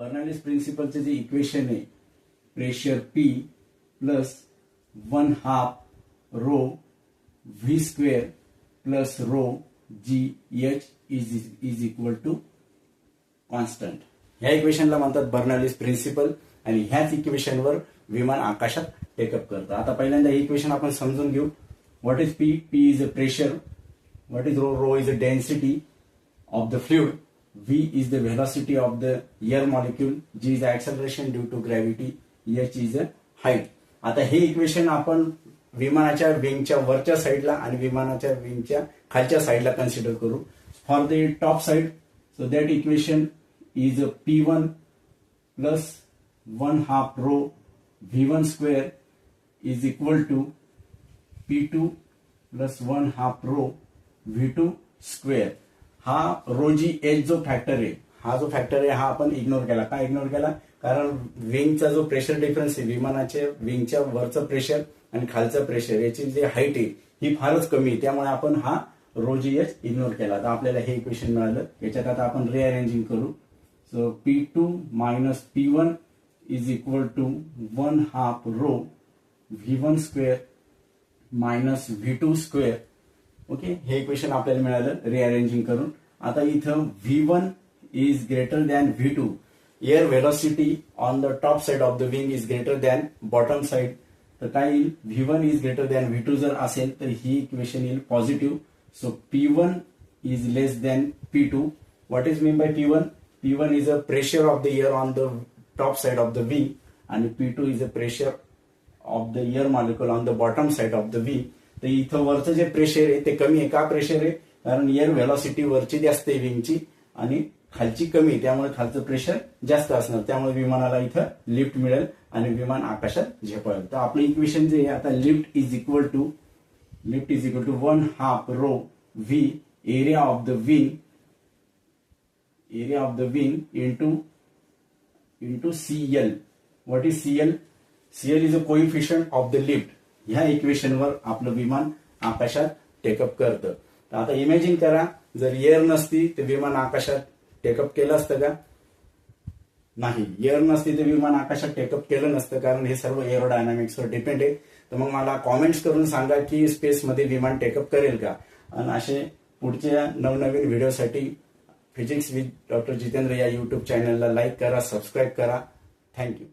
Bernoulli's प्रिन्सिपलचे जे equation आहे pressure P plus 1/2 rho V square plus rho G H is equal to constant. ह्या इक्वेशनला म्हणतात Bernoulli's principal आणि ह्याच इक्वेशनवर विमान आकाशात टेकअप करतं. आता पहिल्यांदा ही इक्वेशन आपण समजून घेऊ. What is P? P is a pressure. What is rho? Rho is a density of the fluid. V is the velocity of the air molecule. G is the acceleration due to gravity. H is the height. आता हे equation आपण विमानाच्या विंगच्या वरच्या साईडला आणि विमानाच्या विंगच्या खालच्या साईडला कन्सिडर करू. For the top side, so that equation is P1 plus 1/2 rho V1 square is equal to P2 plus 1/2 rho V2 square. हा रो जी एच जो फॅक्टर आहे, हा जो फॅक्टर आहे हा आपण इग्नोर केला. का इग्नोर केला? कारण विंगचा जो प्रेशर डिफरन्स आहे, विमानाच्या विंगच्या वरचं प्रेशर आणि खालचं प्रेशर याची जी हाईट आहे ही फारच कमी आहे, त्यामुळे आपण हा रो जी एच इग्नोर केला. तर आपल्याला हे इक्वेशन मिळालं. याच्यात आता आपण रिअरेंजिंग करू. So P2 minus P1 is equal to 1/2 rho V1 square minus V2 square. Okay, हे इक्वेशन आपल्याला मिळालं रिअरेंजिंग करून. आता इथं V1 is greater than V2. Air velocity on the top side of the wing is greater than bottom side. तर काय येईल? V1 is greater than V2 जर असेल तर ही इक्वेशन येईल positive. So P1 is less than P2. What is mean by P1? P1 is a pressure of the air on the top side of the wing आणि P2 is a pressure of the air molecule on the bottom side of the wing. तर इथं वरचं जे pressure आहे ते कमी आहे. का प्रेशर आहे? कारण एअर व्हेलॉसिटी वरची जास्त आहे विंगची आणि खालची कमी, त्यामुळे खालचं प्रेशर जास्त असणार. त्यामुळे विमानाला इथं लिफ्ट मिळेल आणि विमान आकाशात झेपावेल. तर आपलं इक्वेशन जे आहे आता lift is equal to 1/2 rho V area of the wing into CL. What is CL? CL is a coefficient of the lift. ह्या इक्वेशनवर आपलं विमान आकाशात टेकअप करतं. तर आता इमॅजिन करा, जर एअर नसती तर विमान आकाशात टेकअप केलं असतं का? नाही, एअर नसती तर विमान आकाशात टेकअप केलं नसतं, कारण हे सर्व एरोडायनामिक्सवर डिपेंड आहे. तर मग मला कॉमेंट्स करून सांगा की स्पेसमध्ये विमान टेकअप करेल का? आणि असे पुढच्या नवनवीन व्हिडिओसाठी फिजिक्स विथ डॉक्टर जितेंद्र या युट्यूब चॅनलला लाईक करा, सबस्क्राईब करा. थँक्यू.